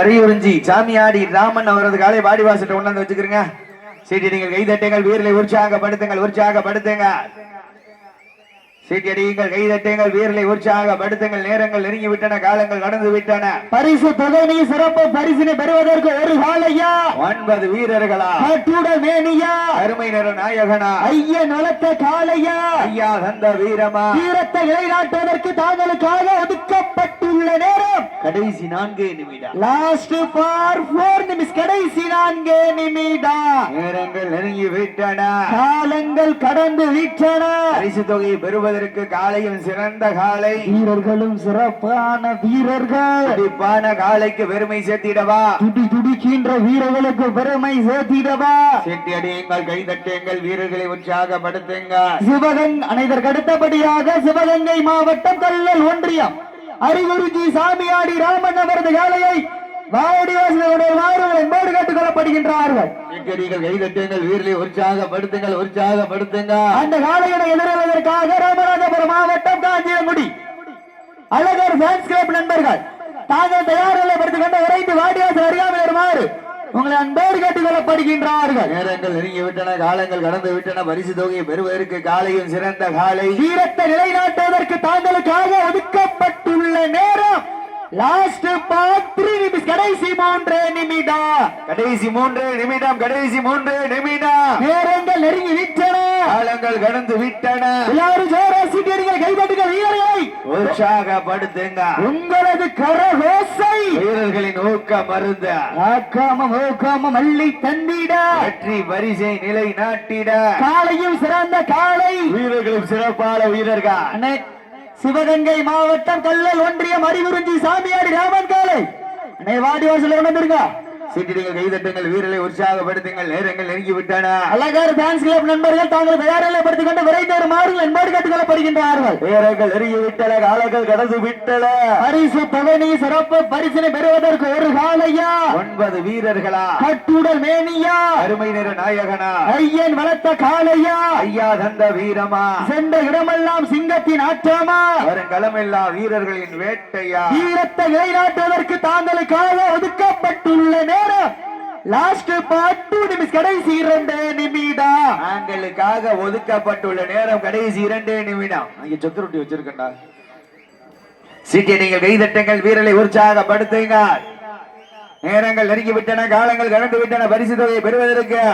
அரியுறிஞ்சி சாமியாடி ராமன் அவரது காலை வாடிவாசத்தை கொண்டாந்து வச்சுக்கிறீங்க. சீட்டி நீங்கள் கைதட்டுங்கள், வீரர்களை உற்சாகப்படுத்துங்க. சீட்டியடியுங்கள், கைதட்டுங்கள், வீரர்களை உற்சாகப்படுத்துங்கள். நேரங்கள் நெருங்கி விட்டன, காலங்கள் கடந்து விட்டன. பரிசு தொகை சிறப்பு பரிசினை பெறுவதற்கு ஒரு காலையா 9 வீரர்களா மேனியா அருமை நிற நாயகனா ஐயன் வளர்த்த காலையா ஐயா தந்த வீரமா வீரத்தை நிலைநாட்டுவதற்கு தாங்களுக்காக ஒதுக்கப்பட்டுள்ள நேரம் கடைசி 4 நிமிடம். லாஸ்ட் ஃபார் 4 நிமிஷம். கடைசி 4 நிமிடம். நேரங்கள் நெருங்கி விட்டன, காலங்கள் கடந்து விட்டன. பரிசு தொகையை பெறுவதற்கு காலையும் சிறந்த காலை, வீரர்களும் சிறப்பான வீரர்கள். துடிப்பான காலைக்கு பெருமை சேர்த்திடவா, துடிக்கின்ற வீரர்களுக்கு பெருமை சேர்த்திடவா. சீட்டி அடியுங்கள், கைதட்டுங்கள், வீரர்களை உற்சாகப்படுத்துங்க. சிவகங்கை அனைவருக்கு அடுத்தபடியாக சிவகங்கை மாவட்டம் கல்லல் ஒன்றியம் அரிகுருஜி சாமியாடி ராமன் அவரது காலையை வாடிவாசலுடைய மாறுகள் என்போடு கேட்டுக் கொள்ளப்படுகின்றார்கள். கைதட்டுங்கள், வீரர்களை உற்சாகப்படுத்துங்க. அந்த காலையினை எதிர்வதற்காக ராமநாதபுரம் மாவட்டம் காஞ்சிரங்குடி அழகர் ஃபேன்ஸ் கிளப் நண்பர்கள் தாங்கள் தயார் நிலைப்படுத்திக் கொண்டு விரைந்து வாடிவாசல் அருகாமல் வருமாறு உங்களை அன்போடு கேட்டுக் கொள்ளப்படுகின்றார்கள். நேரங்கள் நெருங்கி விட்டன, காலங்கள் கடந்து விட்டன. பரிசு தொகையை பெறுவதற்கு காலையும் சிறந்த காலை, வீரத்தை நிலைநாட்டுவதற்கு தாங்களுக்காக ஒதுக்கப்பட்டுள்ள நேரம் லாஸ்ட் 3 நிமிஷம். கடைசி 3 நிமிடம். நேரங்கள் நெருங்கி விட்டன, காலங்கள் கடந்து விட்டன. எல்லாரும் ஜோரா சீட்டியடிகள், கைதட்டுகள், வீரர்களை உற்சாகப்படுத்துங்க. உங்களது கரகோசை வீரர்களின் ஊக்கம் மருந்த ஊக்கமும் அள்ளி தந்திட வெற்றி பரிசை நிலை நாட்டிட காலையும் சிறந்த காலை, வீரர்களும் சிறப்பான வீரர்கள். சிவகங்கை மாவட்டம் கல்லல் ஒன்றியம் அரிகுருஞ்சி சாமியாடி ராமன் காலை வாடிவாசல் வந்திருக்க. சீட்டிடுங்கள், கைதட்டுங்கள், வீரர்களை உற்சாகப்படுத்துங்கள். நேரங்கள் நெருங்கி விட்டன. அழகார் டான்ஸ் கிளப் நண்பர்கள் தாங்கள் தயார் நிலைப்படுத்திக் கொண்டு விரைந்து வருமாறு என்போடு கேட்டுக் கொள்ளப்படுகின்றார்கள். நேரங்கள் நெருங்கி விட்டன, காலங்கள் கடந்து விட்டன. பரிசு தொகை சிறப்பு பரிசினை பெறுவதற்கு ஒரு காலையா 9 வீரர்களா கட்டுடல் மேனியா அருமை நிற நாயகனா ஐயன் வளர்த்த காலையா ஐயா தந்த வீரமா சென்ற இடமெல்லாம் சிங்கத்தின் ஆற்றமா வருங்களமெல்லாம் வீரர்களின் வேட்டையா வீரத்தை நிலைநாட்டுவதற்கு தாங்களுக்காக ஒதுக்கப்பட்டுள்ள நேரம் லாஸ்ட் 2 நிமிஷம். கடைசி 2 நிமிடம். தாங்களுக்காக ஒதுக்கப்பட்டுள்ள நேரம் கடைசி 2 நிமிடம். அங்க சொக்கரொட்டி வச்சிருக்கா. சீட்டியை நீங்கள் கைதட்டுங்கள், வீரர்களை உற்சாகப்படுத்துங்க. நேரங்கள் நெருங்கி விட்டன, காலங்கள் கடந்து விட்டன. பரிசு தொகையை பெறுவதற்கு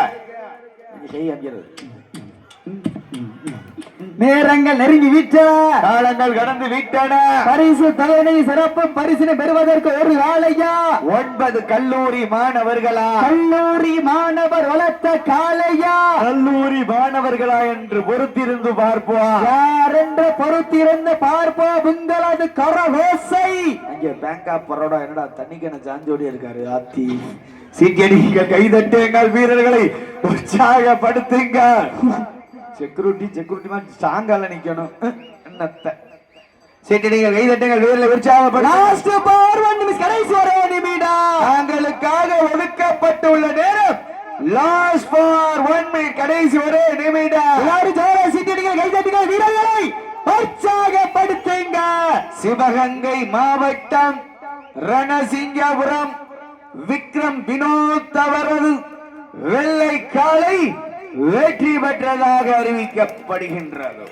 நேரங்கள் நெருங்கி விட்டன, காலங்கள் கடந்து விட்டன. பரிசு தொகை சிறப்பு பரிசினை பெறுவதற்கு ஒரு காலையா 9 கல்லூரி மாணவர்களா கல்லூரி மாணவர் வளர்த்த காலையா கல்லூரி மாணவர்களா என்று பொறுத்திருந்து பார்ப்போம். யார் என்று பொறுத்திருந்து பார்ப்போம். உங்களது கரகோசை அங்கே பேங்க் ஆஃப் பரோடா என்னடா தண்ணிக்கான சாஞ்சோடி இருக்காரு ஆத்தி. சீட்டியடிகள், கைதட்டுங்கள், வீரர்களை உற்சாகப்படுத்துங்க. செக்யூரிட்டி மாதிரி ஸ்ட்ராங்கால நிக்கணும். என்னத்த சீட்டியடிகள், கைதட்டுங்கள், வீரர்களை உற்சாகப்படுத்துங்க. கடைசி 1 நிமிடம். தாங்களுக்காக ஒதுக்கப்பட்டுள்ள நேரம் லாஸ்ட் ஃபார் 1 மினிட். கடைசி 1 நிமிடம். எல்லாரும் ஜோரா சீட்டியடிகள், கைதட்டுங்கள், வீரர்களை உற்சாகப்படுத்துங்க. சிவகங்கை மாவட்டம் ரணசிங்கபுரம் விக்ரம் வினோத் அவரது வெள்ளை காளை வெற்றி பெற்றதாக அறிவிக்கப்படுகின்றது.